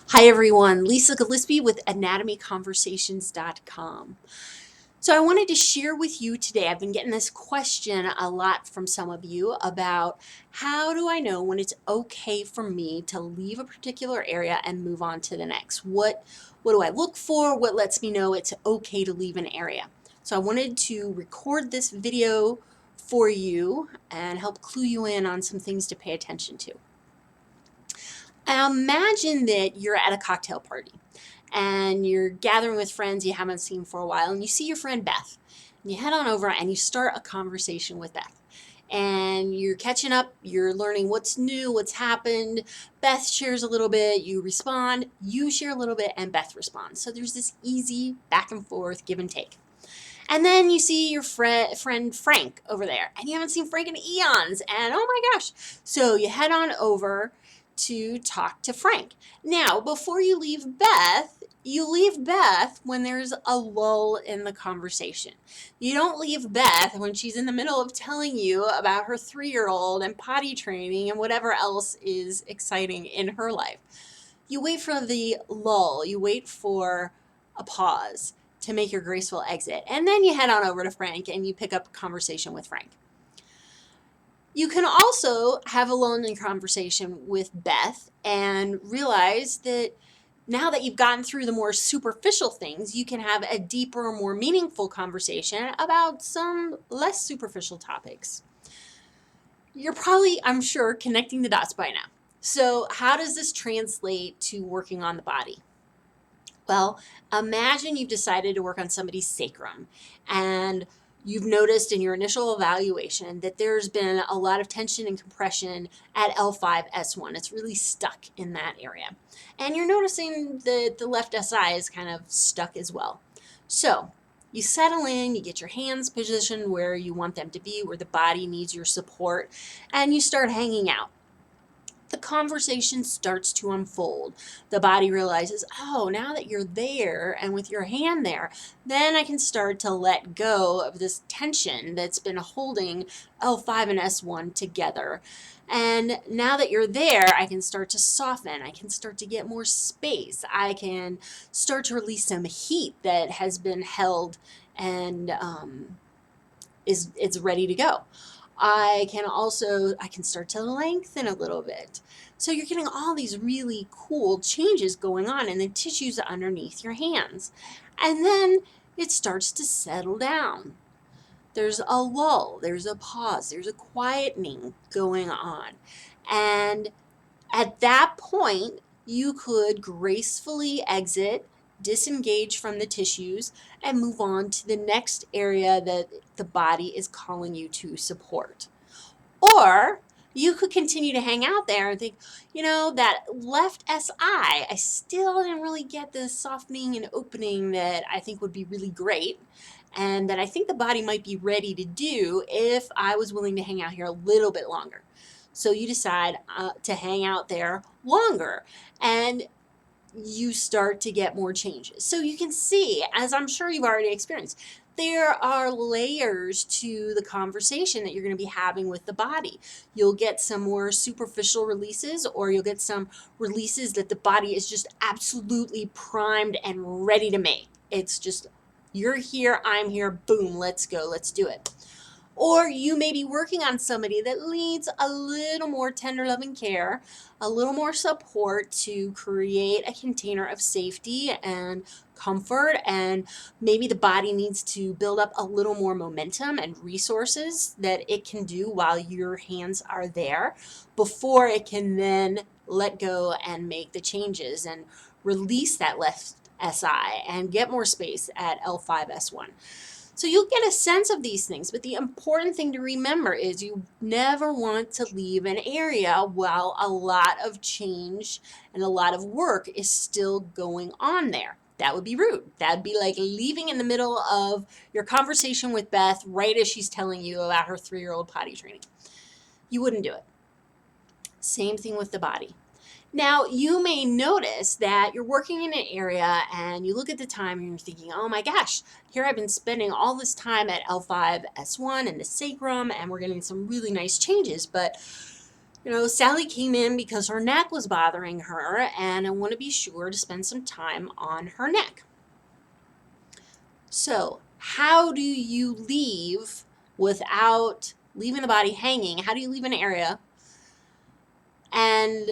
Hi everyone, Lisa Gillespie with anatomyconversations.com. So I wanted to share with you today, I've been getting this question a lot from some of you about how do I know when it's okay for me to leave a particular area and move on to the next? What do I look for? What lets me know it's okay to leave an area? So I wanted to record this video for you and help clue you in on some things to pay attention to. Imagine that you're at a cocktail party and you're gathering with friends you haven't seen for a while, and you see your friend Beth. And you head on over and you start a conversation with Beth. And you're catching up, you're learning what's new, what's happened. Beth shares a little bit, you respond, you share a little bit, and Beth responds. So there's this easy back and forth give and take. And then you see your friend Frank over there, and you haven't seen Frank in eons, and oh my gosh. So you head on over to talk to Frank. Now, before you leave Beth, you leave Beth when there's a lull in the conversation. You don't leave Beth when she's in the middle of telling you about her 3-year-old and potty training and whatever else is exciting in her life. You wait for the lull, you wait for a pause to make your graceful exit, and then you head on over to Frank and you pick up a conversation with Frank. You can also have a lonely conversation with Beth and realize that now that you've gotten through the more superficial things, you can have a deeper, more meaningful conversation about some less superficial topics. You're probably, I'm sure, connecting the dots by now. So how does this translate to working on the body? Well, imagine you've decided to work on somebody's sacrum and you've noticed in your initial evaluation that there's been a lot of tension and compression at L5-S1. It's really stuck in that area. And you're noticing that the left SI is kind of stuck as well. So you settle in, you get your hands positioned where you want them to be, where the body needs your support, and you start hanging out. The conversation starts to unfold. The body realizes, oh, now that you're there and with your hand there, then I can start to let go of this tension that's been holding L5 and S1 together. And now that you're there, I can start to soften. I can start to get more space. I can start to release some heat that has been held and it's ready to go. I can start to lengthen a little bit. So you're getting all these really cool changes going on in the tissues underneath your hands. And then it starts to settle down. There's a lull, there's a pause, there's a quietening going on. And at that point, you could gracefully exit, disengage from the tissues, and move on to the next area that the body is calling you to support. Or you could continue to hang out there and think, that left SI, I still didn't really get the softening and opening that I think would be really great, and that I think the body might be ready to do if I was willing to hang out here a little bit longer. So you decide to hang out there longer, and you start to get more changes. So you can see, as I'm sure you've already experienced, there are layers to the conversation that you're going to be having with the body. You'll get some more superficial releases, or you'll get some releases that the body is just absolutely primed and ready to make. It's just, you're here, I'm here, boom, let's go, let's do it. Or you may be working on somebody that needs a little more tender loving care, a little more support to create a container of safety and comfort, and maybe the body needs to build up a little more momentum and resources that it can do while your hands are there before it can then let go and make the changes and release that left SI and get more space at L5-S1. So you'll get a sense of these things, but the important thing to remember is you never want to leave an area while a lot of change and a lot of work is still going on there. That would be rude. That'd be like leaving in the middle of your conversation with Beth right as she's telling you about her 3-year-old potty training. You wouldn't do it. Same thing with the body. Now, you may notice that you're working in an area and you look at the time and you're thinking, oh my gosh, here I've been spending all this time at L5-S1 and the sacrum, and we're getting some really nice changes, but Sally came in because her neck was bothering her, and I want to be sure to spend some time on her neck. So, how do you leave without leaving the body hanging? How do you leave an area and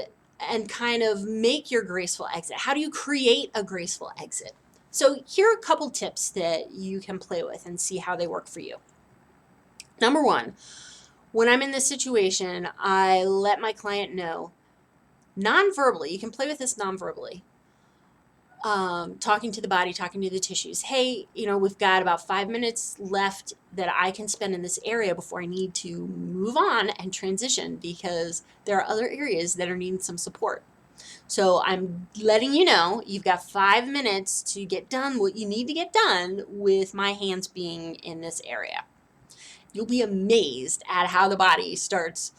kind of make your graceful exit? How do you create a graceful exit? So, here are a couple tips that you can play with and see how they work for you. Number one, when I'm in this situation, I let my client know non-verbally, you can play with this non-verbally, talking to the body, talking to the tissues. Hey, we've got about 5 minutes left that I can spend in this area before I need to move on and transition, because there are other areas that are needing some support. So I'm letting you know you've got 5 minutes to get done what you need to get done with my hands being in this area. You'll be amazed at how the body starts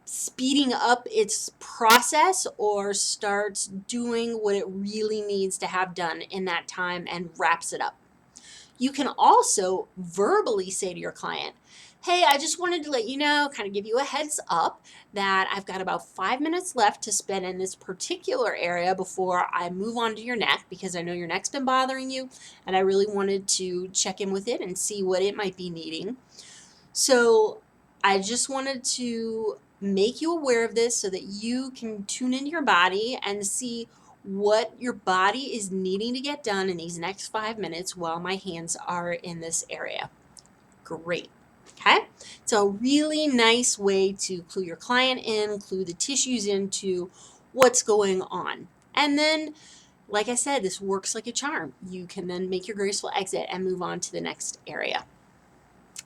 speeding up its process or starts doing what it really needs to have done in that time and wraps it up. You can also verbally say to your client, hey, I just wanted to let you know, kind of give you a heads up that I've got about 5 minutes left to spend in this particular area before I move on to your neck, because I know your neck's been bothering you and I really wanted to check in with it and see what it might be needing. So I just wanted to make you aware of this so that you can tune into your body and see what your body is needing to get done in these next 5 minutes while my hands are in this area. Great. Okay. It's a really nice way to clue your client in, clue the tissues into what's going on. And then, like I said, this works like a charm. You can then make your graceful exit and move on to the next area.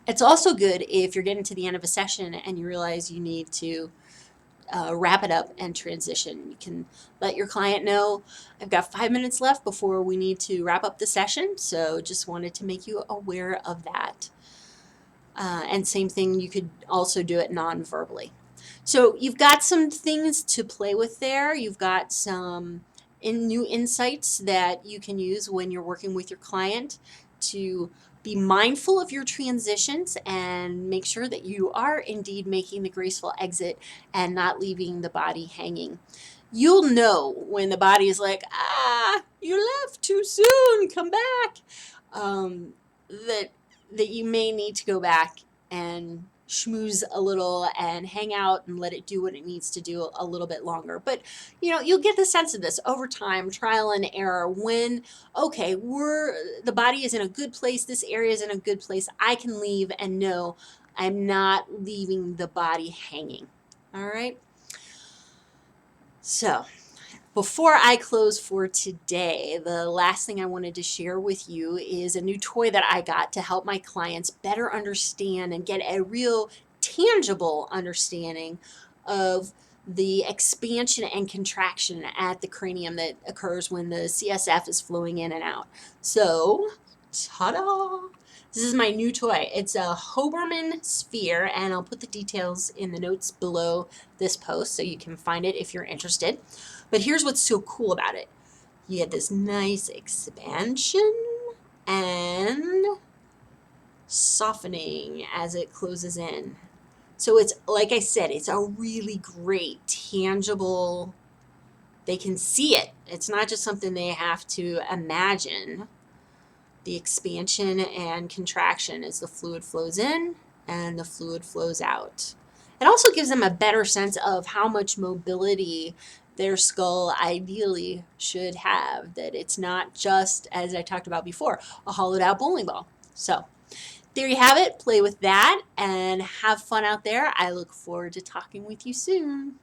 It's also good if you're getting to the end of a session and you realize you need to wrap it up and transition. You can let your client know, I've got 5 minutes left before we need to wrap up the session, so just wanted to make you aware of that. And same thing, you could also do it non-verbally. So you've got some things to play with there. You've got some new insights that you can use when you're working with your client to be mindful of your transitions and make sure that you are indeed making the graceful exit and not leaving the body hanging. You'll know when the body is like, you left too soon, come back, that you may need to go back and schmooze a little and hang out and let it do what it needs to do a little bit longer. But you'll get the sense of this over time, trial and error, when okay, the body is in a good place, this area is in a good place, I can leave and know I'm not leaving the body hanging. All right. So before I close for today, the last thing I wanted to share with you is a new toy that I got to help my clients better understand and get a real tangible understanding of the expansion and contraction at the cranium that occurs when the CSF is flowing in and out. So, ta-da! This is my new toy. It's a Hoberman sphere, and I'll put the details in the notes below this post so you can find it if you're interested. But here's what's so cool about it. You get this nice expansion and softening as it closes in. So it's, like I said, it's a really great, tangible, they can see it. It's not just something they have to imagine. The expansion and contraction as the fluid flows in and the fluid flows out. It also gives them a better sense of how much mobility their skull ideally should have, that it's not just, as I talked about before, a hollowed out bowling ball. So there you have it. Play with that and have fun out there. I look forward to talking with you soon.